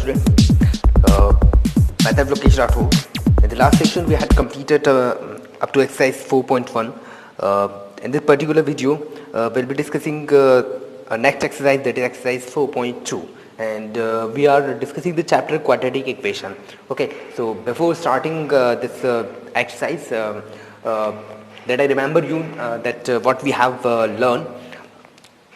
students. Myself Lokesh Rathod. In the last session, we had completed up to exercise 4.1. In this particular video, we'll be discussing next exercise, that is exercise 4.2. And we are discussing the chapter quadratic equation. Okay, so before starting this exercise, that I remember you that what we have learned.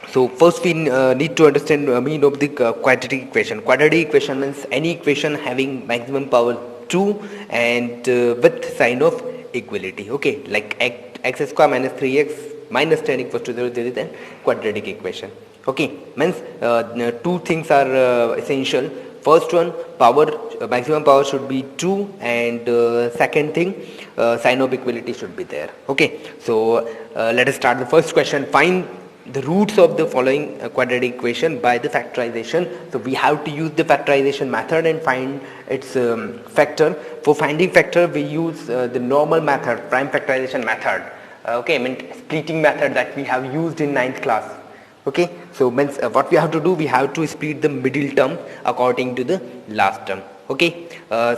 So first we need to understand mean of the quadratic equation. Quadratic equation means any equation having maximum power 2 and with sign of equality. Okay, like x square minus 3x minus 10 equals to 0, there is a quadratic equation. Okay, means two things are essential. First one, power, maximum power should be 2, and second thing, sign of equality should be there. Okay, so let us start the first question. Find the roots of the following quadratic equation by the factorization. So we have to use the factorization method and find its factor. For finding factor, we use the normal method, prime factorization method. Okay, I mean splitting method that we have used in 9th class. Okay, so means what we have to do, we have to split the middle term according to the last term. Okay,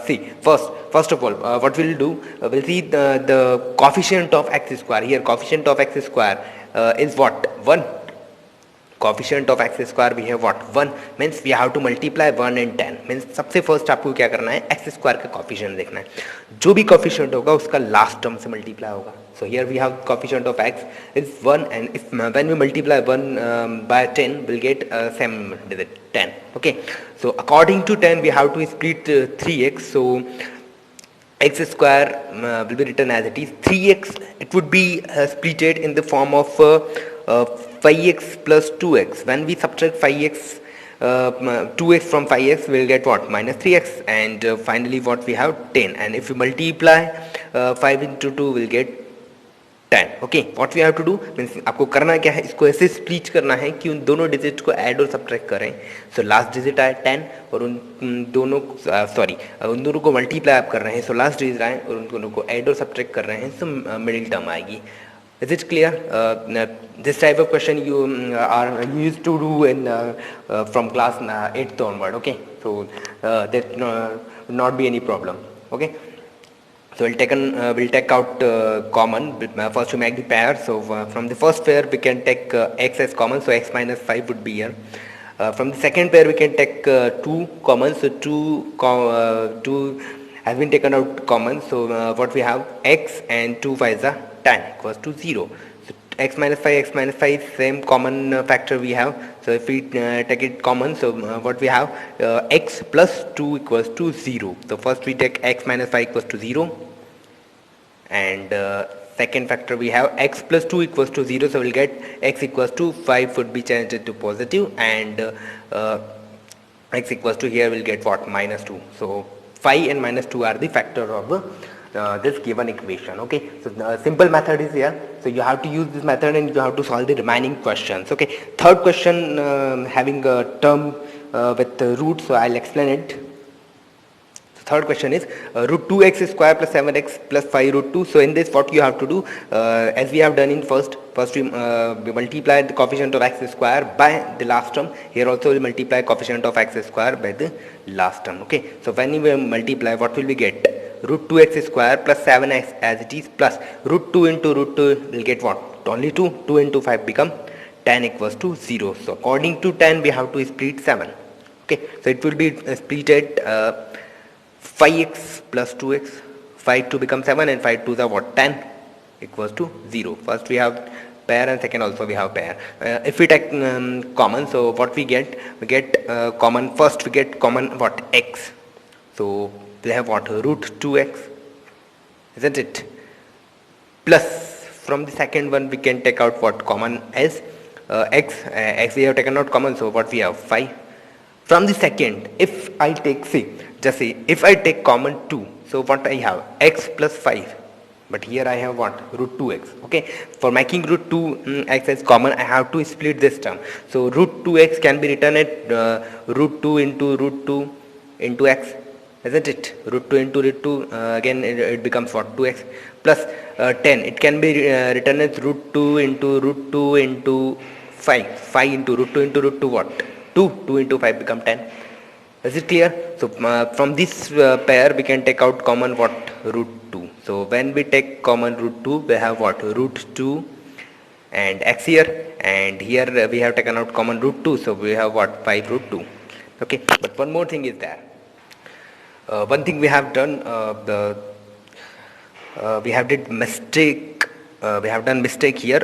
see first of all what we'll do, we'll see the coefficient of x square. Here coefficient of x square is what? 1. Coefficient of x square we have what? 1. Means we have to multiply 1 and 10. Means सबसे first आपको क्या करना है, x square का coefficient देखना है. जो भी coefficient होगा उसका last term से multiply होगा. So here we have coefficient of x is 1, and if when we multiply 1 by 10, we'll get same digit 10. Okay. So according to 10, we have to split 3x. So x square will be written as it is. 3x, it would be splitted in the form of 5x plus 2x. When we subtract 5x 2x from 5x, we'll get what? Minus 3x, and finally what we have? 10. And if we multiply 5 into 2, we'll get 10. Okay, what we have to do means आपको करना क्या है, इसको ऐसे split करना है कि उन दोनों डिजिट को ऐड और सब्ट्रैक्ट करें. सो लास्ट डिजिट आए 10 और उन दोनों उन दोनों को मल्टीप्लाई आप कर रहे हैं. सो लास्ट डिजिट आए और उन दोनों को ऐड और सब्ट्रैक्ट कर रहे हैं. सो मिडिल टर्म आएगी. Is it clear? This type of question you are used to do in from class 8th onward. Okay, so that will not be any problem. Okay. So we'll take out common. First we make the pair. So from the first pair we can take x as common. So x minus 5 would be here. From the second pair we can take 2 common. So 2 has been taken out common. So what we have, x and 2 5s are 10 equals to 0. So x minus 5 same common factor we have. So if we take it common, so what we have, x plus 2 equals to 0. So first we take x minus 5 equals to 0, and second factor we have x plus 2 equals to 0. So we'll get x equals to 5 would be changed to positive, and x equals to, here we'll get what? Minus 2. So 5 and minus 2 are the factor of this given equation. Okay, so the simple method is here. So you have to use this method and you have to solve the remaining questions. Okay, third question having a term with root, so I'll explain it. So third question is root 2x square plus 7x plus 5 root 2. So in this what you have to do, as we have done in first we multiply the coefficient of x square by the last term. Here also we multiply coefficient of x square by the last term. Okay, so when we multiply, what will we get? Root 2x square plus 7x as it is, plus root 2 into root 2 will get what? Only 2. 2 into 5 become 10 equals to 0. So according to 10 we have to split 7. Okay, so it will be splitted 5x plus 2x, 5 to become 7, and 5 to the what? 10 equals to 0. First we have pair, and second also we have pair. If we take common, so what we get? We get common, first we get common what? X. So we have what? Root 2x, isn't it? Plus from the second one we can take out what? Common as x. X we have taken out common, so what we have? 5. From the second, if I take, just see, if I take common 2, so what I have? X plus 5. But here I have what? Root 2x. Okay, for making root 2x as common, I have to split this term. So root 2x can be written at root 2 into root 2 into x, isn't it? Root 2 into root 2, again it becomes what? 2x plus 10. It can be written as root 2 into root 2 into 5. 5 into root 2 what? 2. 2 into 5 become 10. Is it clear? So from this pair we can take out common what? Root 2. So when we take common root 2, we have what? Root 2 and x here, and here we have taken out common root 2, so we have what? 5 root 2. Okay, but one more thing is there. One thing we have done, we have did mistake. We have done mistake here.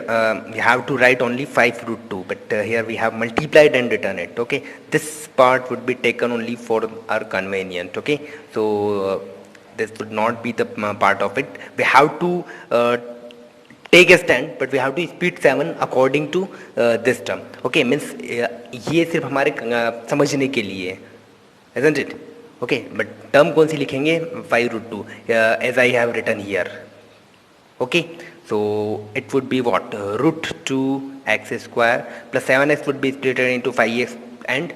We have to write only 5 root 2, but here we have multiplied and written it. Okay, this part would be taken only for our convenience. Okay, so this would not be the part of it. We have to take a stand, but we have to split 7 according to this term. Okay, means ये सिर्फ हमारे समझने के लिए, isn't it? Okay, but term कौन सी लिखेंगे? 5 root 2 as I have written here. Okay, so it would be what? Root 2x square plus 7x would be split into 5x and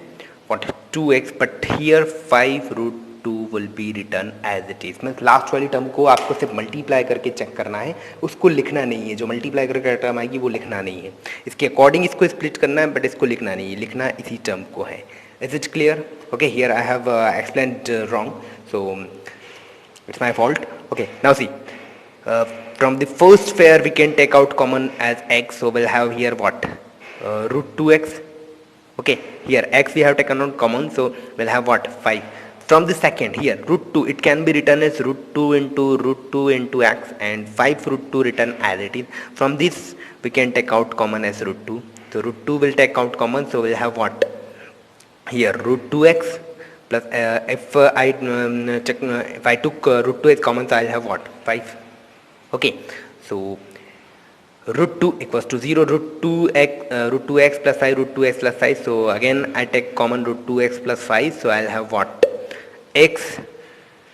what? 2x, but here 5 root 2 will be written as it is. Means last वाली term को आपको सिर्फ multiply करके check करना है, उसको लिखना नहीं है. जो मल्टीप्लाई करके टर्म आएगी वो लिखना नहीं है. इसके अकॉर्डिंग इसको स्प्लिट करना है, बट इसको लिखना नहीं है, लिखना इसी टर्म को है. Is it clear? Okay, here I have explained wrong, so it's my fault. Okay, now see. From the first pair we can take out common as x, so we'll have here what? Root 2x. Okay, here x we have taken out common, so we'll have what? 5. From the second, here root 2, it can be written as root 2 into x, and 5 root 2 written as it is. From this we can take out common as root 2, so root 2 will take out common, so we'll have what? Here root 2x plus if I took root 2x common, so I'll have what? 5. Okay, so root 2 equals to 0, root 2x plus 5, root 2x plus 5. So again I take common root 2x plus 5, so I'll have what? X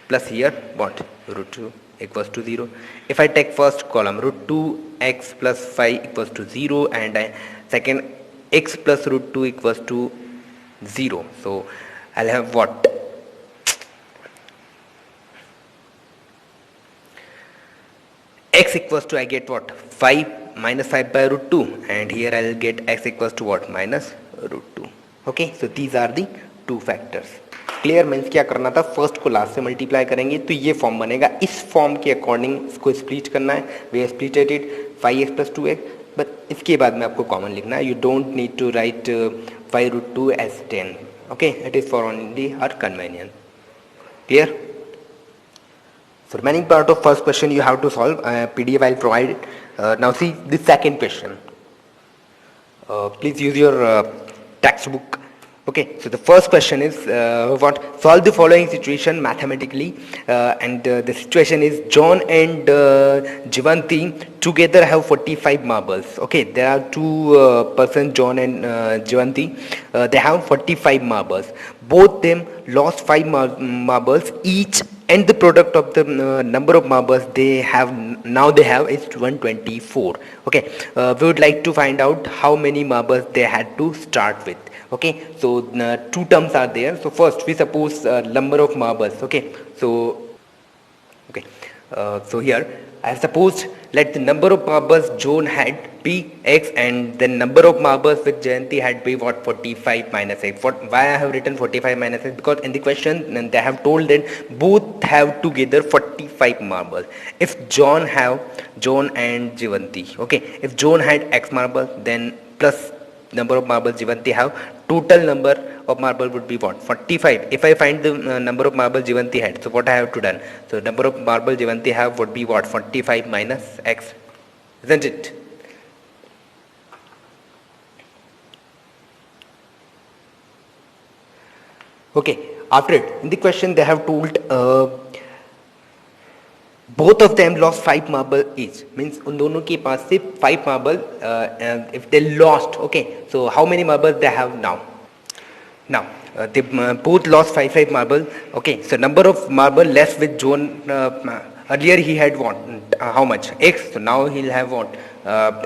plus here what? Root 2 equals to 0. If I take first column, root 2x plus 5 equals to 0, and second x plus root 2 equals to 0. So I'll have what? X equals to, I get what? 5 minus 5 by root 2, and here I'll get x equals to what? Minus root 2. Okay, so these are the two factors. Clear? Means क्या करना था? First को last से multiply करेंगे तो ये form बनेगा. इस फॉर्म के अकॉर्डिंग इसको स्प्लिट करना है. We splitted it 5x plus 2x, but इसके बाद में आपको कॉमन लिखना है. You don't need to write 5 root 2 as 10. Okay, it is for only our convenience. Clear? So remaining part of first question you have to solve. PDF I'll provide it. Now see the second question. Please use your textbook. Okay, so the first question is what? Solve the following situation mathematically, and the situation is John and Jivanti together have 45 marbles. Okay, there are two persons, John and Jivanti. They have 45 marbles. Both them lost 5 marbles each, and the product of the number of marbles they have now is 124. Okay, we would like to find out how many marbles they had to start with. Okay, so two terms are there. So first we suppose number of marbles. Okay, so so here I have supposed, let the number of marbles John had be x, and the number of marbles which Jayanti had be what? 45 minus x. Why I have written 45 minus x? Because in the question they have told that both have together 45 marbles. If John and Jivanti, okay, if John had x marbles, then plus number of marbles Jivanti have, total number of marble would be what? 45. If I find the number of marbles Jivanti had, so what I have to done? So number of marbles Jivanti have would be what? 45 minus x, isn't it? Okay, after it, in the question they have told both of them lost 5 marble each. Means उन दोनों के पास से 5 marble, if they lost, okay, so how many marbles they have now? Now they both lost 5 marbles. Okay, so number of marble less with John. Earlier he had what? How much? X. So now he'll have what?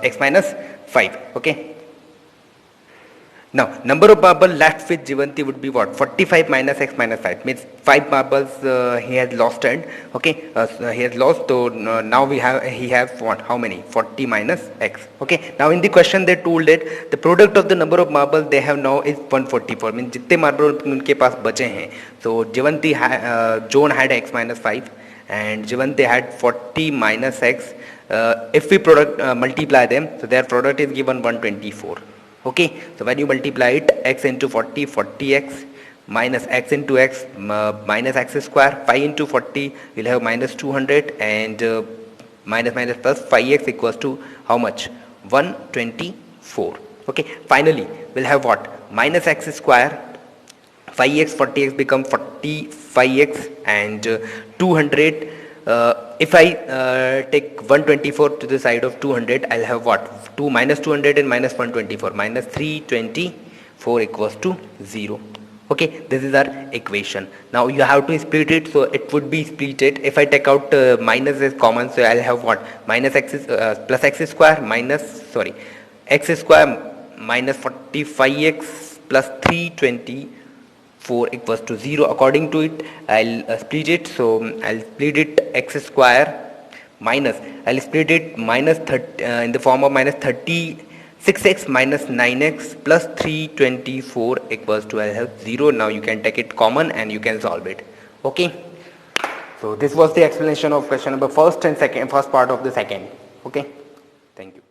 X minus 5. Okay. Now, number of marbles left with Jivanti would be what? 45 minus x minus 5. Means 5 marbles he has lost, and okay, so he has lost. So now he has what? How many? 40 minus x. Okay. Now in the question they told it the product of the number of marbles they have now is 144. Means जितने marbles उनके पास बचे हैं. So Jivanti John had x minus 5 and Jivanti had 40 minus x. If we multiply them, so their product is given 124. Okay, so when you multiply it, x into 40, 40x minus x into x minus x square, 5 into 40 will have minus 200, and minus minus plus 5x equals to how much? 124. Okay, finally we'll have what? Minus x square, 5x, 40x become 45x, and 200. If I take 124 to the side of 200, I'll have what? 2 minus 200 and minus 124. Minus 324 equals to 0. Okay, this is our equation. Now you have to split it, so it would be splitted. If I take out minus is common, so I'll have what? Minus x plus x square minus, sorry, x square minus 45x plus 324 equals to 0. According to it, I'll split it. So I'll split it x square minus, I'll split it minus 30 in the form of minus 36x minus 9x plus 324 equals to, I'll have 0. Now you can take it common and you can solve it. Okay. So this was the explanation of question number first part of the second. Okay. Thank you.